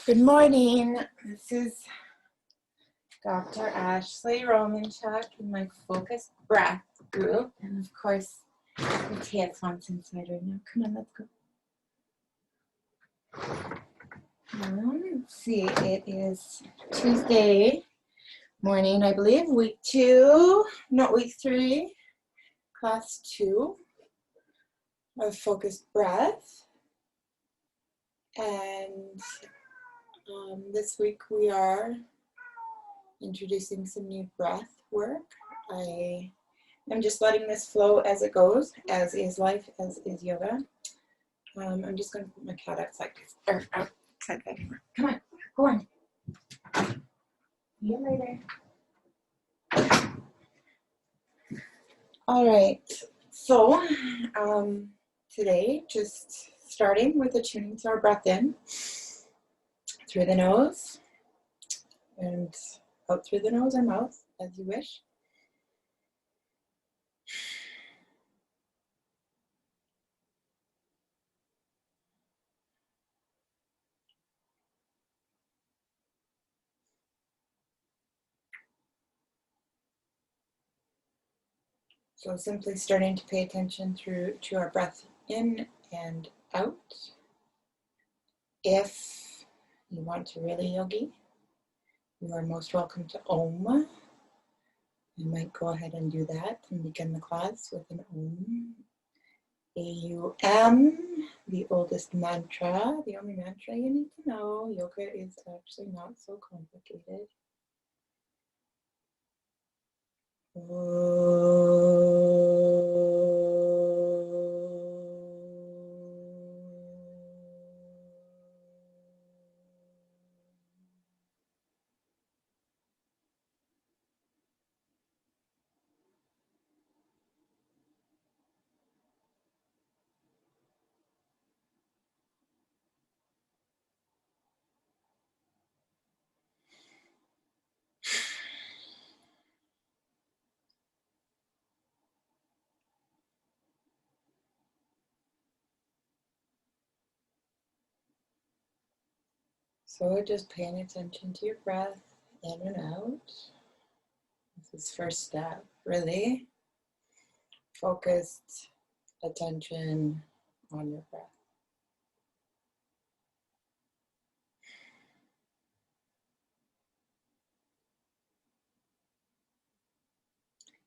Good morning. This is Dr. Ashley Romanchuk in my focused breath group. And of course, Matthias wants inside right now. Come on, let's go. Let's see, it is Tuesday morning, I believe, week 2, not week 3, class 2 of focused breath. And this week we are introducing some new breath work. I am just letting this flow as it goes, as is life, as is yoga. I'm just going to put my cat outside the camera. Come on, go on. See you later. All right, so today, just starting with attuning to our breath in through the nose and out through the nose or mouth, as you wish. So simply starting to pay attention to our breath in and out. If you want to really yogi, you are most welcome to Om. You might go ahead and do that and begin the class with an Om. A-U-M, the oldest mantra, the only mantra you need to know. Yoga is actually not so complicated. So just paying attention to your breath in and out. This is first step, really. Focused attention on your breath.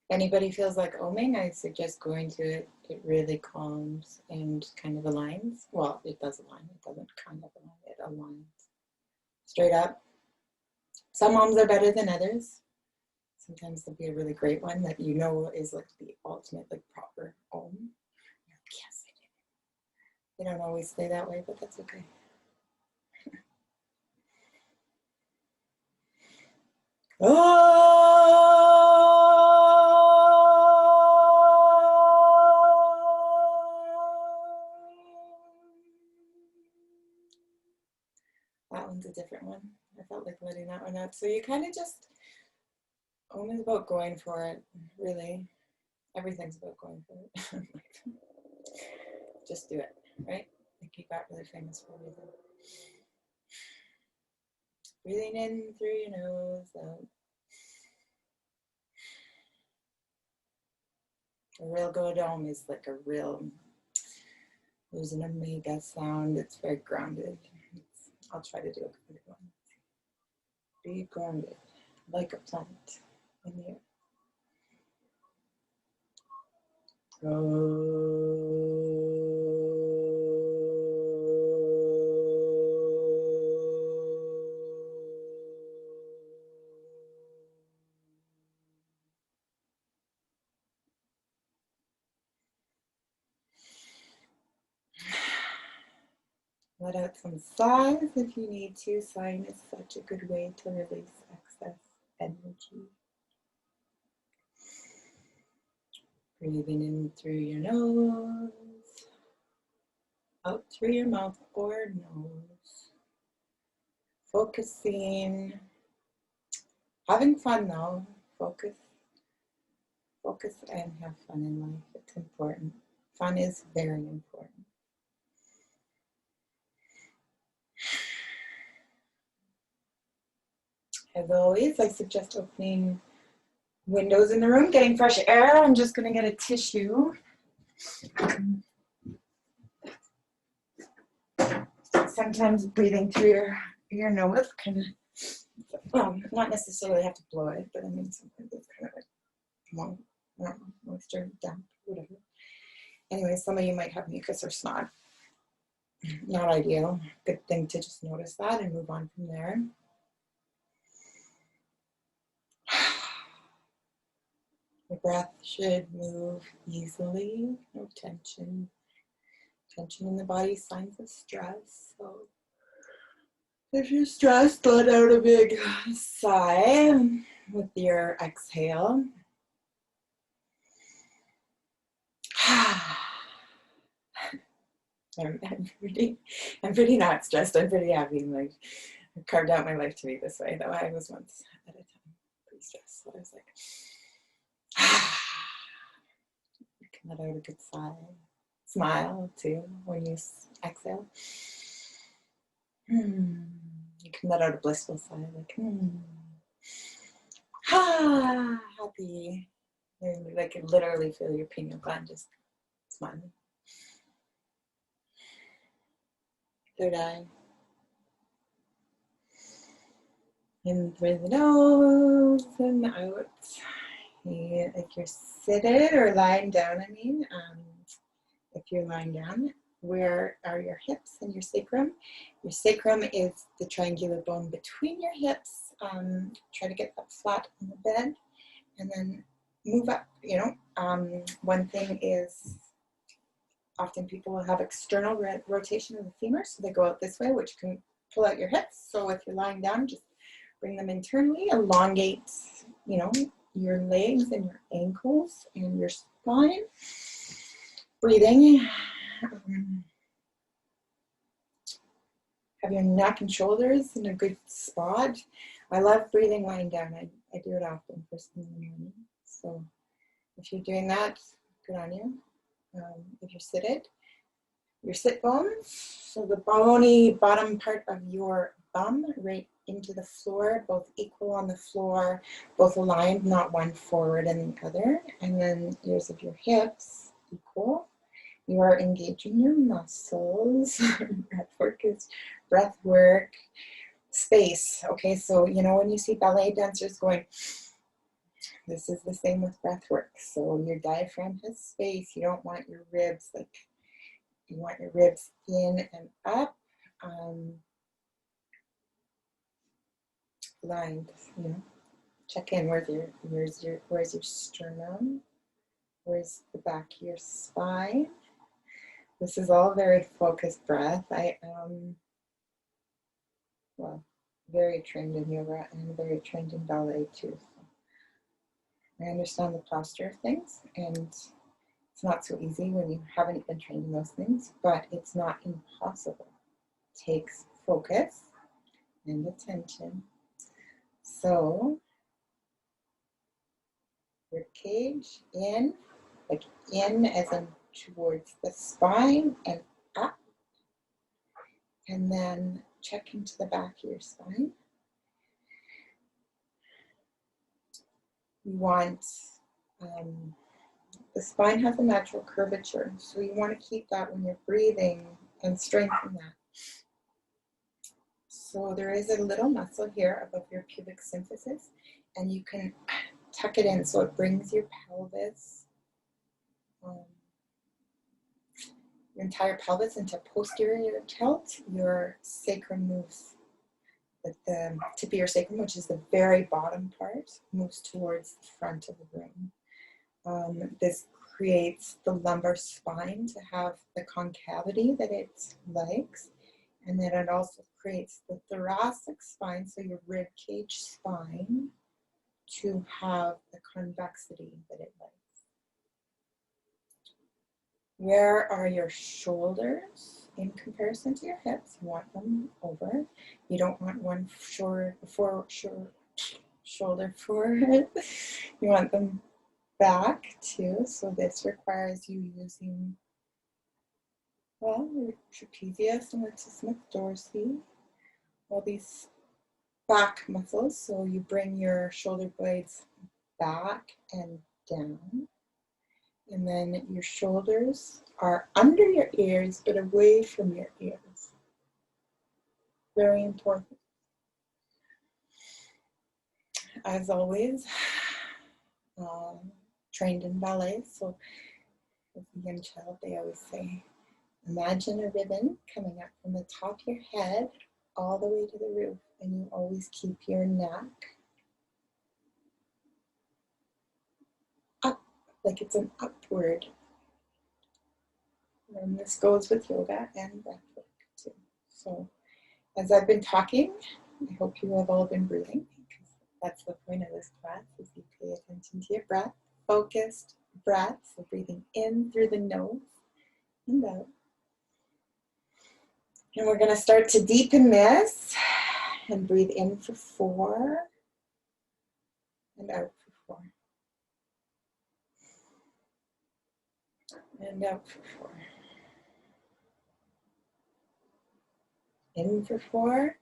If anybody feels like oming, I suggest going to it. It really calms and kind of aligns. Well, it does align. It doesn't kind of align. It aligns. Straight up. Some oms are better than others. Sometimes there'll be a really great one that you know is like the ultimate, like proper om. You're like, yes, I did it. They don't always stay that way, but that's okay. That one's a different one. I felt like letting that one out. So you kind of just, Om is about going for it, really. Everything's about going for it. Just do it, right? Like you got really famous for a reason. Breathing in through your nose, out. A real good Om is like a real, there's an omega sound. It's very grounded. I'll try to do a good one. Be grounded, like a plant in the air. Let out some sighs if you need to. Sighing is such a good way to release excess energy. Breathing in through your nose, out through your mouth or nose. Focusing, having fun though. Focus and have fun in life. It's important. Fun is very important. As always, I suggest opening windows in the room, getting fresh air. I'm just going to get a tissue. Sometimes breathing through your nose kind of, well, not necessarily have to blow it, but I mean sometimes it's kind of like moisture, damp, whatever. Anyway, some of you might have mucus or snot. Not ideal. Good thing to just notice that and move on from there. The breath should move easily, no tension. Tension in the body, signs of stress. So if you're stressed, let out a big sigh with your exhale. I'm pretty not stressed. I'm pretty happy. Like, I carved out my life to be this way, though I was once at a time pretty stressed. So I was like, you can let out a good sigh. Smile too when you exhale. You can let out a blissful sigh, like happy. And I can literally feel your pineal gland just smiling. Third eye. In through the nose and out. If you're seated or lying down, if you're lying down, where are your hips and your sacrum? Your sacrum is the triangular bone between your hips. Try to get that flat on the bed and then move up, one thing is often people will have external rotation of the femur, so they go out this way, which can pull out your hips. So if you're lying down, just bring them internally, elongate, your legs and your ankles and your spine. Breathing. Have your neck and shoulders in a good spot. I love breathing lying down. I do it often first thing in the morning. So if you're doing that, good on you. If you're seated, your sit bones, so the bony bottom part of your bum right into the floor, both equal on the floor, both aligned, not one forward and the other. And then ears of your hips equal. You are engaging your muscles. Breath work, space. Okay, so when you see ballet dancers going, this is the same with breath work. So your diaphragm has space. You don't want your ribs you want your ribs in and up, lined. Check in. Where's your sternum? Where's the back of your spine? This is all very focused breath. I am, very trained in yoga and very trained in ballet too. So I understand the posture of things, and it's not so easy when you haven't been trained in those things, but it's not impossible. It takes focus and attention. So, rib cage in, like in as in towards the spine and up. And then check into the back of your spine. You want, the spine has a natural curvature, so you want to keep that when you're breathing and strengthen that. So there is a little muscle here above your pubic symphysis, and you can tuck it in so it brings your pelvis, your entire pelvis into posterior tilt. Your sacrum moves, the tip of your sacrum, which is the very bottom part, moves towards the front of the room. This creates the lumbar spine to have the concavity that it likes, and then it also creates the thoracic spine, so your rib cage spine, to have the convexity that it likes. Where are your shoulders in comparison to your hips? You want them over. You don't want one shoulder forward. You want them back too. So this requires you using, your trapezius and latissimus dorsi. All these back muscles. So you bring your shoulder blades back and down. And then your shoulders are under your ears, but away from your ears. Very important. As always, trained in ballet. So as a young child, they always say, imagine a ribbon coming up from the top of your head all the way to the roof. And you always keep your neck up, like it's an upward. And this goes with yoga and breath work too. So as I've been talking, I hope you have all been breathing, because that's the point of this class, is you pay attention to your breath, focused breath, so breathing in through the nose and out. And we're going to start to deepen this and breathe in for 4 and out for 4. And out for 4. In for 4.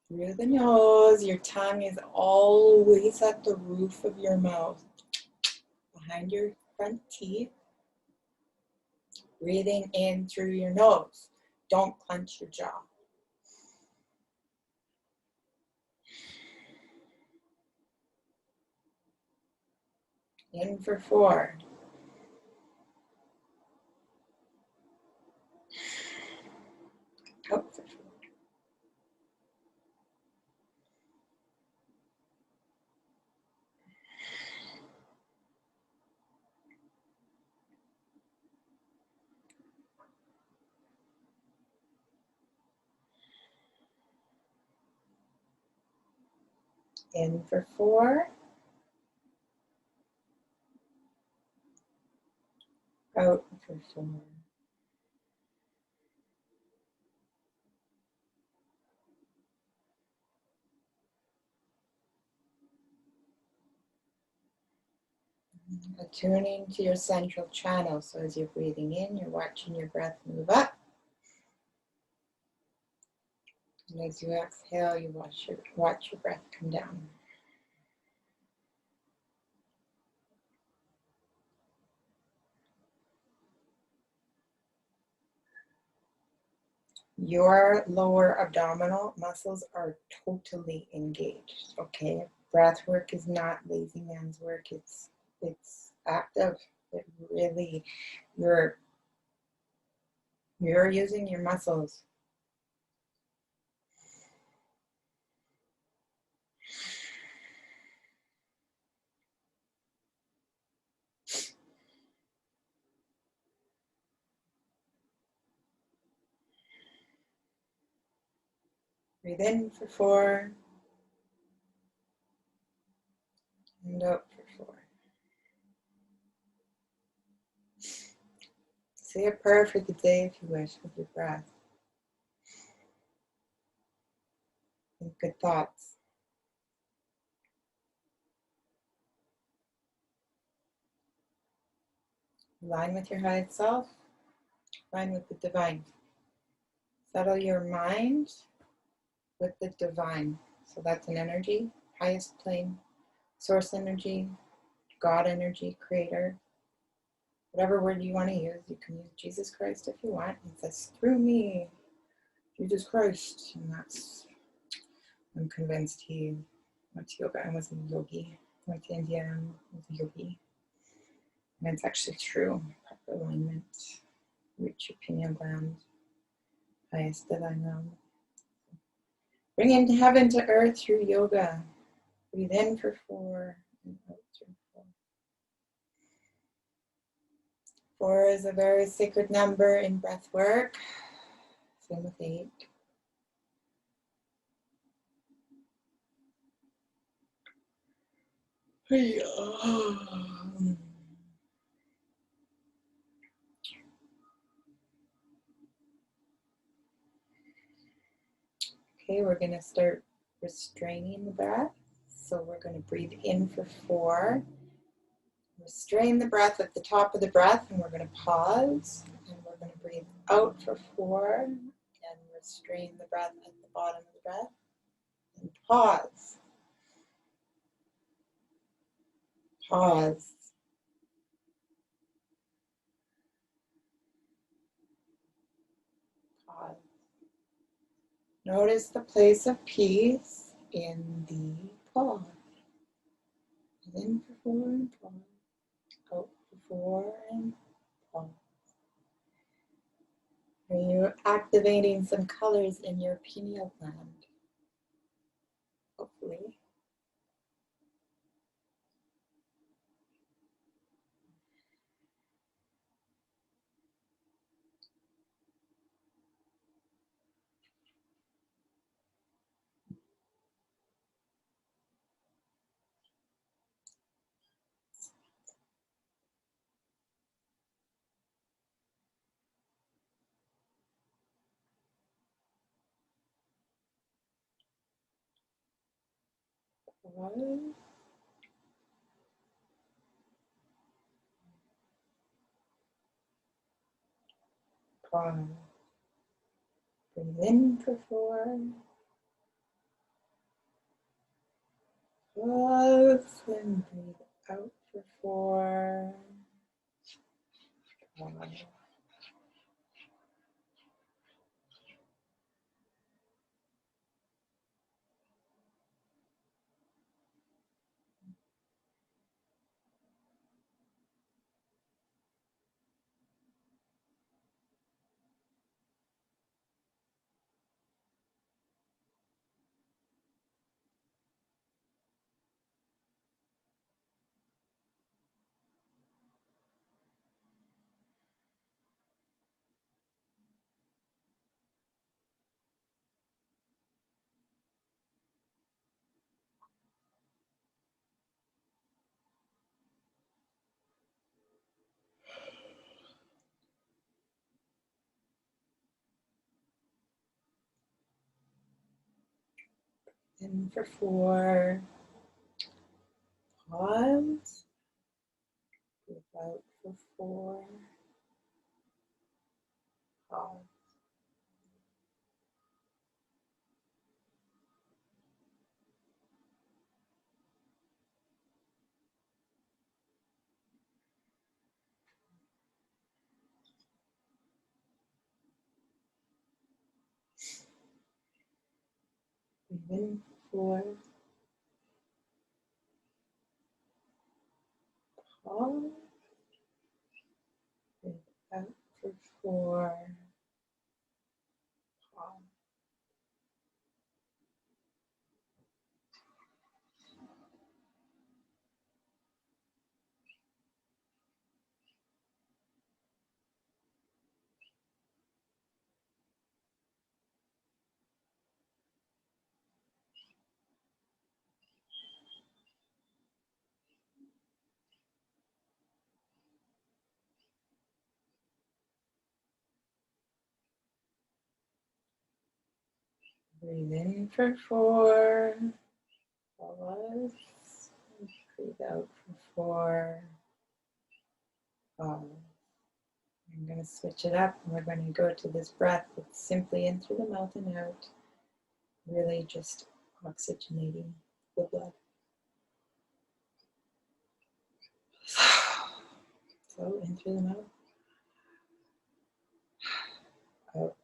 Through the nose. Your tongue is always at the roof of your mouth, behind your front teeth. Breathing in through your nose. Don't clench your jaw. In for 4. Out for 4. In for 4. Out for 4. Attuning to your central channel. So as you're breathing in, you're watching your breath move up. And as you exhale, you watch your breath come down. Your lower abdominal muscles are totally engaged, okay? Breath work is not lazy man's work. It's active. It really, you're using your muscles. Breathe in for 4. And out for 4. Say a prayer for the day if you wish with your breath. Think good thoughts. Align with your highest self. Align with the divine. Settle your mind with the divine. So that's an energy, highest plane, source energy, God energy, creator. Whatever word you want to use, you can use Jesus Christ if you want. It says, through me, Jesus Christ. And that's, I'm convinced he went to yoga and was a yogi. Went to India and was a yogi. And it's actually true. Proper alignment, reach your pineal gland, highest divine realm. Bring into heaven to earth through yoga. Breathe in for 4 and out through 4. 4 is a very sacred number in breath work. Same with 8. Okay, we're going to start restraining the breath. So we're going to breathe in for 4. Restrain the breath at the top of the breath, and we're going to pause. And we're going to breathe out for 4 and restrain the breath at the bottom of the breath. And pause. Pause. Pause. Notice the place of peace in the pause. In for 4 and pause. Out for 4 and pause. Are you activating some colors in your pineal gland? Hopefully. Pause. Pause. Breathe in for 4. Pause and breathe out for 4. Pause. In for 4. Pause. Breathe out for 4. Pause. Breathe in for 4. Pause. Breathe out for 4. Pause. Breathe in for 4. Pause. Breathe out for 4. Pause. I'm going to switch it up and we're going to go to this breath that's simply in through the mouth and out. Really just oxygenating the blood. So in through the mouth. Out.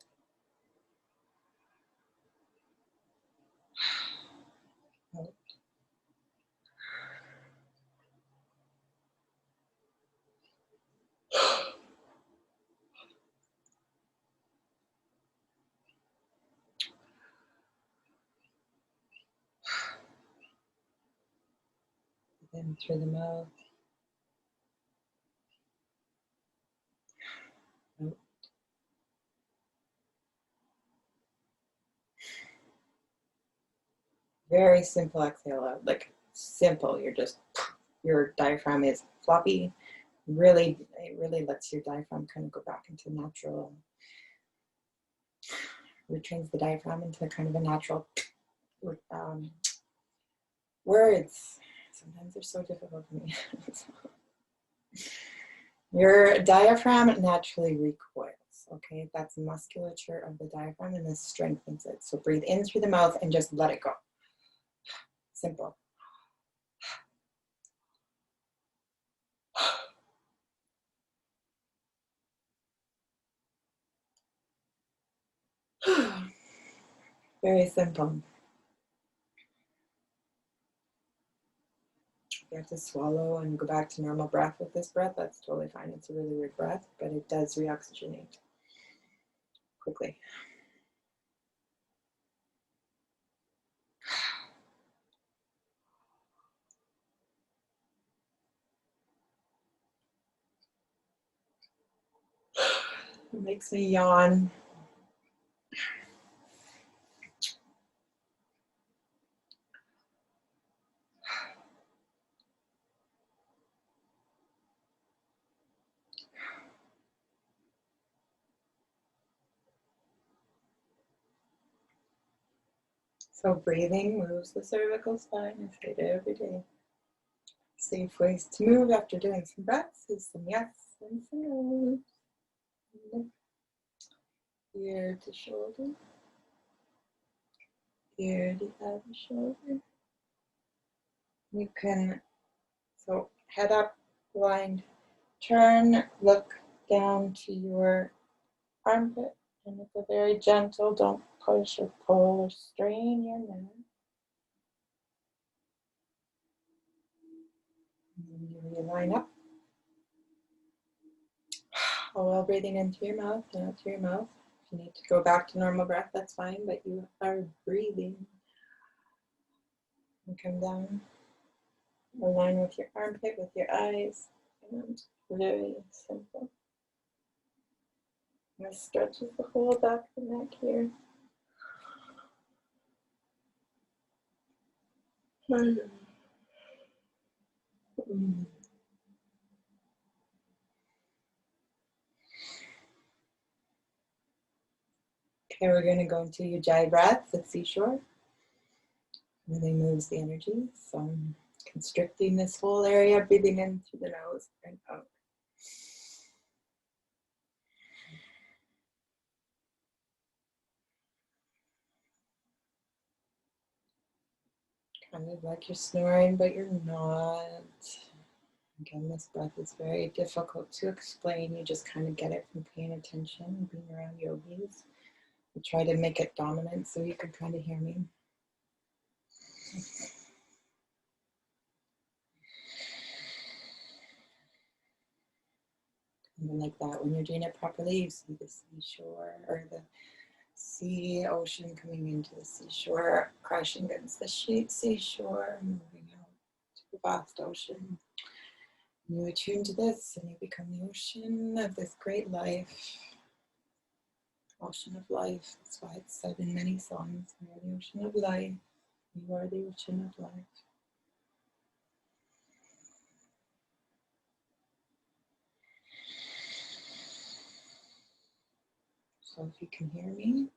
Out. In through the mouth. Out. Very simple exhale out. Like simple. Your diaphragm is floppy. Really, it really lets your diaphragm kind of go back into natural, retrains the diaphragm into kind of a natural words. Sometimes they're so difficult for me. Your diaphragm naturally recoils. okay? That's musculature of the diaphragm, and this strengthens it. So breathe in through the mouth and just let it go. Simple. Very simple. If you have to swallow and go back to normal breath with this breath, that's totally fine. It's a really weird breath, but it does reoxygenate quickly. It makes me yawn. So breathing moves the cervical spine. I say it every day. Safe ways to move after doing some breaths is some yes and some no. Ear to shoulder. Ear to other shoulder. You can, so head up, blind, turn, look down to your armpit, and it's a very gentle, don't push or pull or strain your neck. And then you line up. While breathing in through your mouth and out through your mouth. If you need to go back to normal breath, that's fine, but you are breathing. And come down, align with your armpit, with your eyes, and very simple. This stretches the whole back of the neck here. Okay, we're going to go into Ujjayi breath, the seashore. Really moves the energy. So I'm constricting this whole area, breathing in through the nose and out. Kind of like you're snoring, but you're not. Again, this breath is very difficult to explain. You just kind of get it from paying attention, being around yogis. I try to make it dominant so you can kind of hear me. And like that, when you're doing it properly, you see the seashore or the sea ocean coming into the seashore, crashing against the seashore, moving out to the vast ocean. You attune to this and you become the ocean of this great life. Ocean of life. That's why it's said in many songs. We are the ocean of life. You are the ocean of life. So if you can hear me,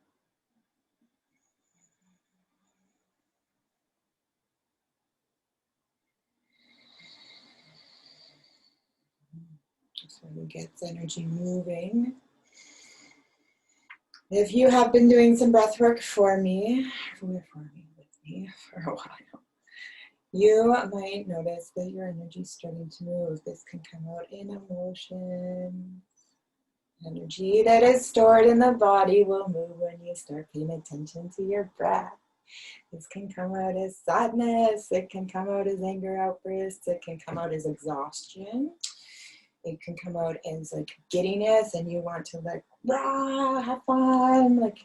that's where it gets energy moving. If you have been doing some breath work with me for a while, you might notice that your energy is starting to move. This can come out in emotions. Energy that is stored in the body will move when you start paying attention to your breath. This can come out as sadness. It can come out as anger outbursts. It can come out as exhaustion. It can come out as like giddiness and you want to like, rah, have fun, like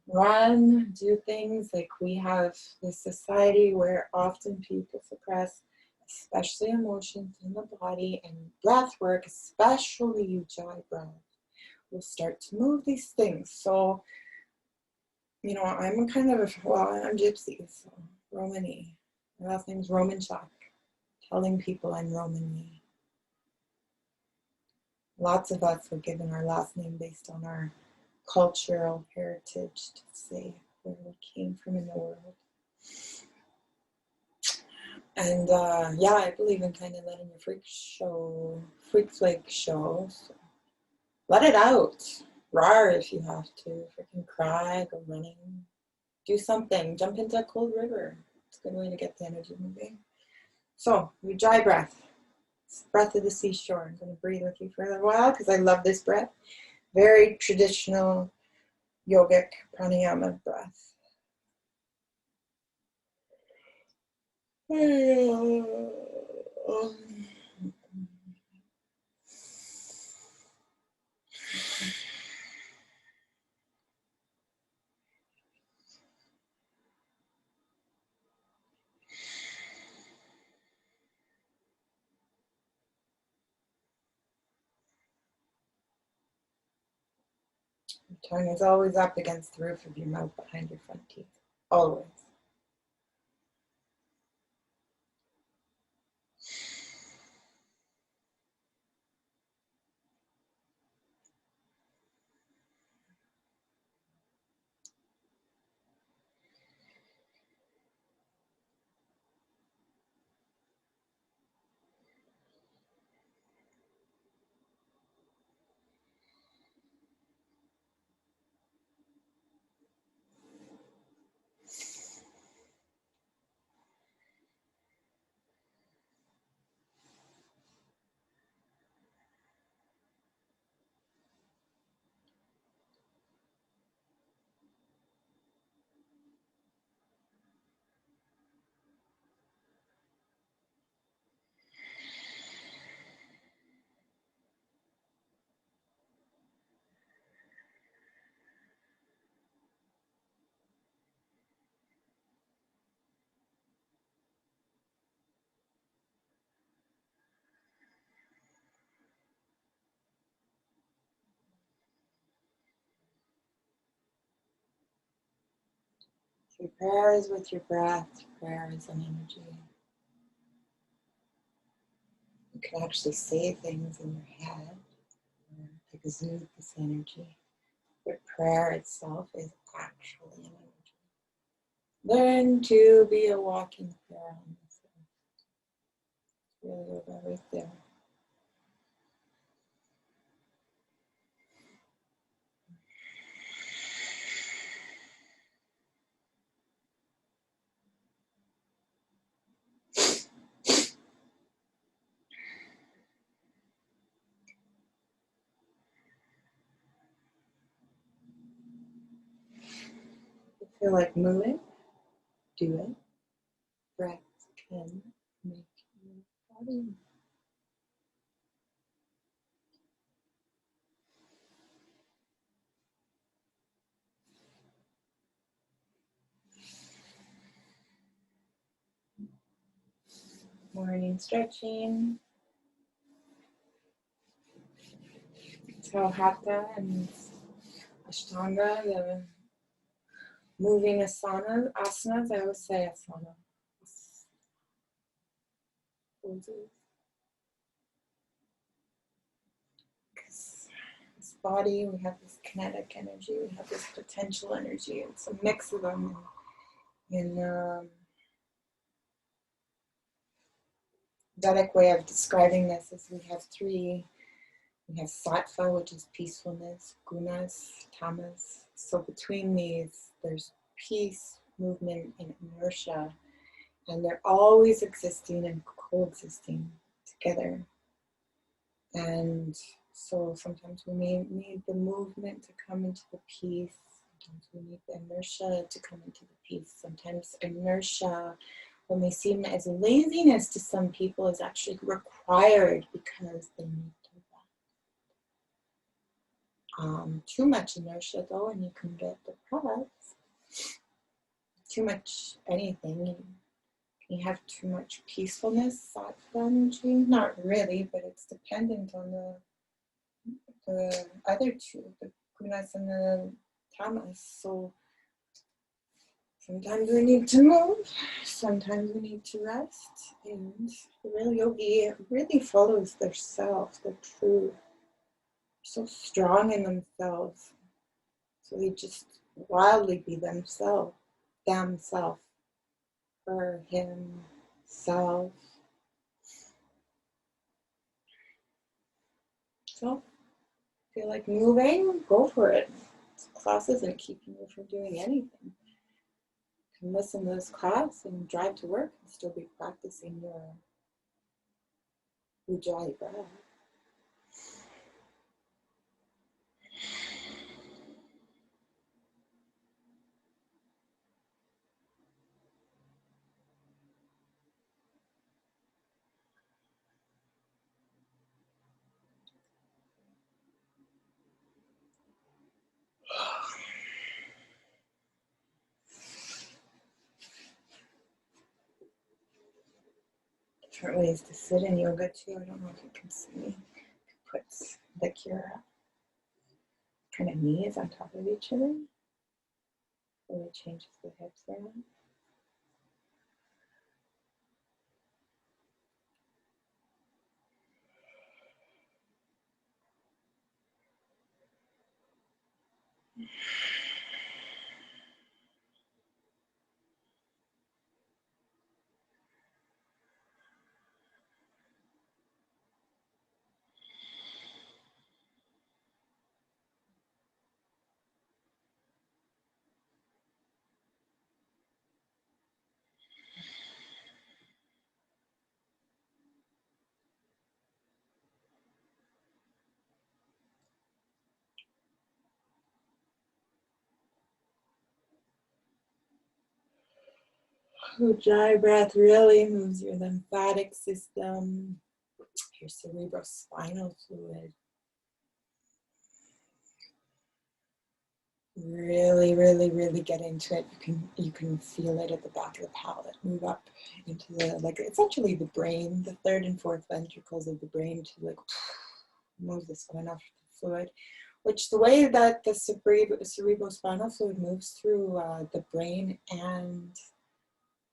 run, do things. Like we have this society where often people suppress, especially emotions in the body, and breath work, especially Ujjayi breath, will start to move these things. So, you know, I'm kind of, I'm Gypsy, so Romani. My last name's Romanchuk, telling people I'm Romani. Lots of us were given our last name based on our cultural heritage to say where we came from in the world. And yeah, I believe in kind of letting your freak flag show. So Let it out. Roar if you have to. Freaking cry, go running. Do something. Jump into a cold river. It's a good way to get the energy moving. So, your dry breath. It's breath of the seashore. I'm going to breathe with you for a little while because I love this breath. Very traditional yogic pranayama breath. Your tongue is always up against the roof of your mouth behind your front teeth. Always. Your prayer is with your breath. Prayer is an energy. You can actually say things in your head or exude this energy. But prayer itself is actually an energy. Learn to be a walking prayer on yourself. Really yoga right there. If you feel like moving, do it. Breath can make your body move. Morning stretching. So hatha and ashtanga, the moving asanas. I always say asana. Because this body, we have this kinetic energy, we have this potential energy. It's a mix of them. In Vedic way of describing this is we have three. We have sattva, which is peacefulness, gunas, tamas. So between these, there's peace, movement, and inertia. And they're always existing and coexisting together. And so sometimes we may need the movement to come into the peace. Sometimes we need the inertia to come into the peace. Sometimes inertia, what may seem as laziness to some people, is actually required because they need to rest. Too much inertia though, and you can get depressed. Too much anything. You have too much peacefulness, sattva energy. Not really, but it's dependent on the other two, the gunas and the tamas. So sometimes we need to move, sometimes we need to rest, and the real yogi really follows their self, their truth. So strong in themselves, so they just wildly be themselves, for himself. So feel like moving, go for it. This class isn't keeping you from doing anything. You can listen to this class and drive to work and still be practicing your ujjayi breath. Different ways to sit in yoga too. I don't know if you can see. Put like your kind of knees on top of each other. Really changes the hips around. Ujjayi breath really moves your lymphatic system, your cerebrospinal fluid. Really, really, really get into it. You can feel it at the back of the palate. Move up into the, like, essentially the brain, the third and fourth ventricles of the brain, to like move this enough fluid. Which the way that the cerebrospinal fluid moves through the brain and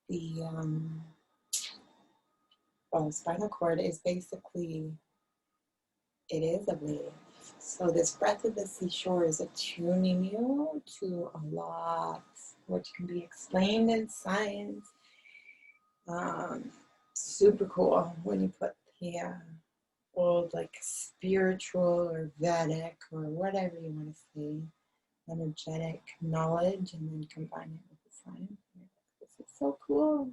the spinal cord is basically, it is a wave. So this breath of the seashore is attuning you to a lot, which can be explained in science. Super cool when you put the old, like, spiritual or Vedic or whatever you want to say, energetic knowledge, and then combine it with the science. This is so cool.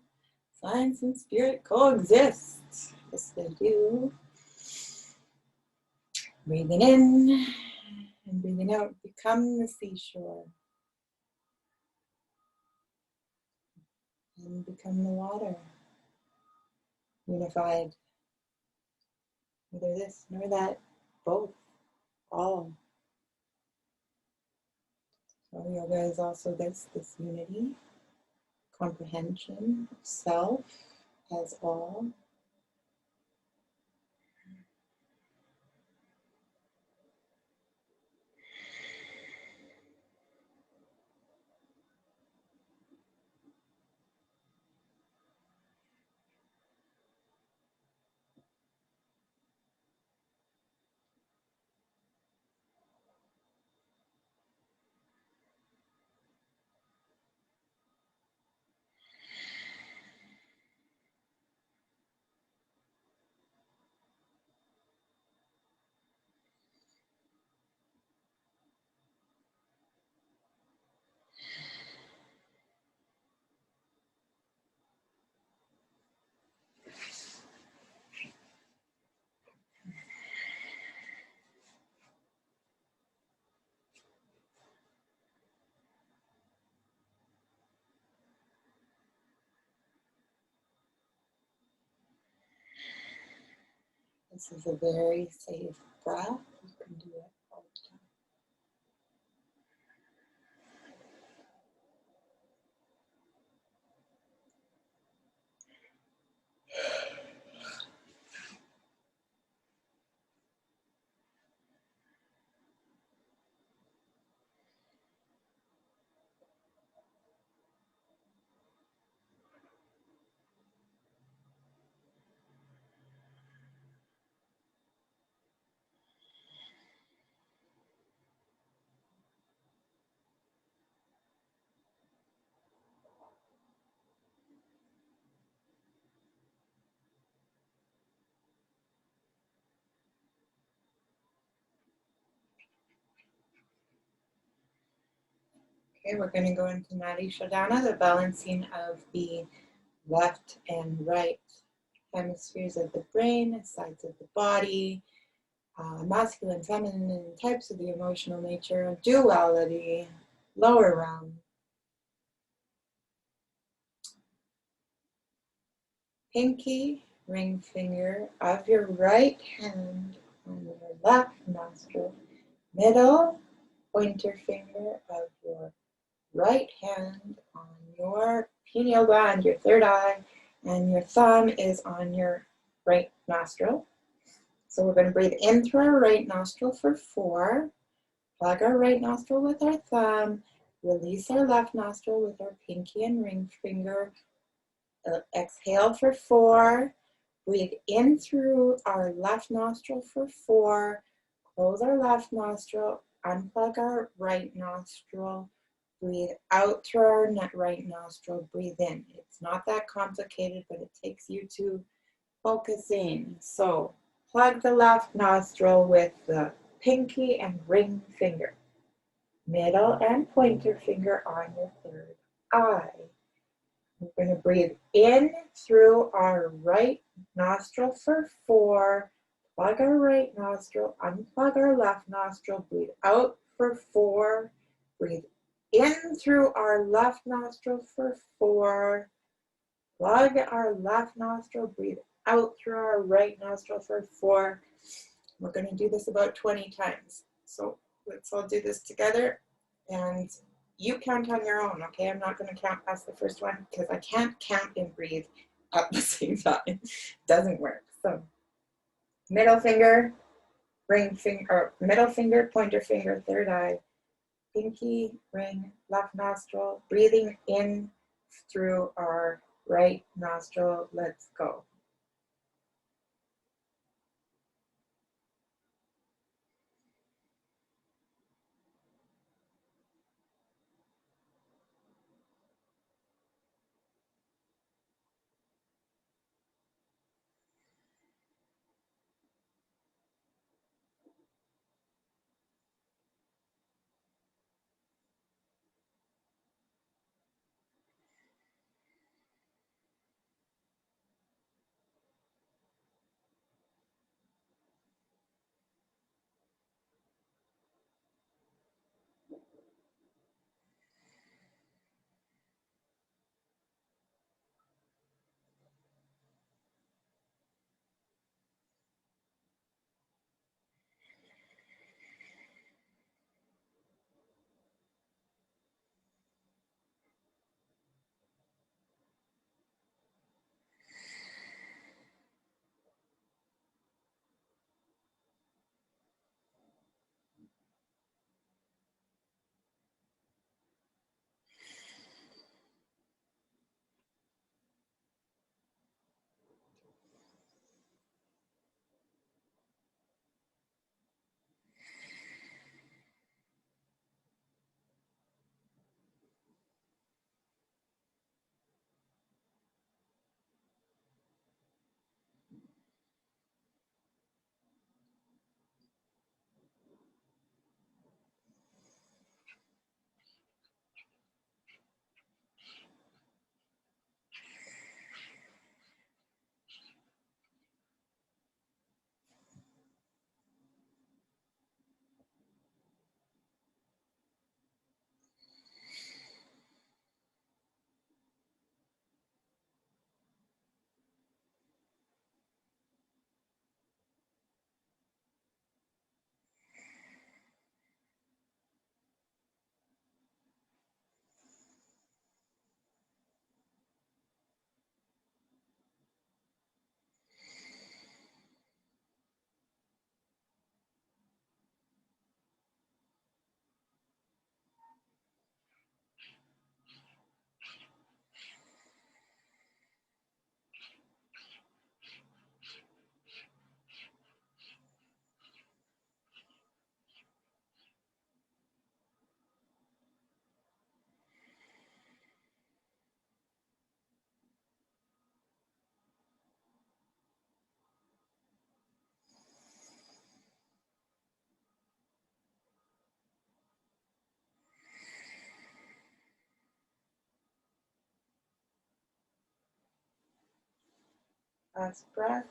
Science and spirit coexist. Yes, they do. Breathing in and breathing out. Become the seashore. And become the water. Unified. Neither this nor that. Both. All. So yoga is also this unity, comprehension of self as all. This is a very safe breath. You can do it all the time. Okay, we're going to go into Nadi Shodhana, the balancing of the left and right hemispheres of the brain, sides of the body, masculine, feminine, types of the emotional nature, duality, lower realm. Pinky, ring finger of your right hand on your left nostril, middle pointer finger of your right hand on your pineal gland, your third eye, and your thumb is on your right nostril. So we're going to breathe in through our right nostril for 4, plug our right nostril with our thumb, release our left nostril with our pinky and ring finger, exhale for 4, breathe in through our left nostril for 4, close our left nostril, unplug our right nostril, breathe out through our right nostril, breathe in. It's not that complicated, but it takes you to focusing. So plug the left nostril with the pinky and ring finger, middle and pointer finger on your third eye. We're going to breathe in through our right nostril for 4, plug our right nostril, unplug our left nostril, breathe out for 4, breathe in through our left nostril for 4, plug our left nostril, breathe out through our right nostril for 4. We're going to do this about 20 times. So let's all do this together, and you count on your own, okay? I'm not going to count past the first one because I can't count and breathe at the same time. It doesn't work. So middle finger, ring finger, or middle finger, pointer finger, third eye, pinky, ring, left nostril, breathing in through our right nostril. Let's go. Last breath.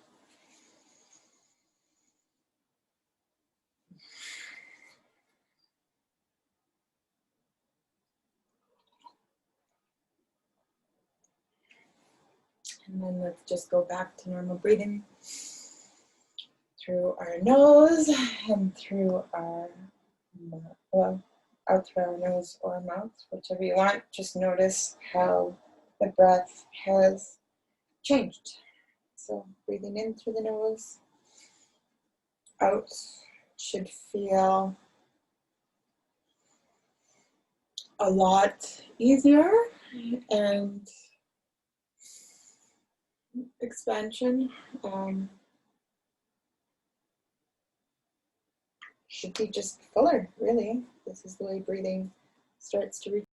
And then let's just go back to normal breathing through our nose and through our mouth. Well, out through our nose or mouth, whichever you want. Just notice how the breath has changed. So breathing in through the nose, out should feel a lot easier and expansion should be just fuller, really. This is the way breathing starts to reach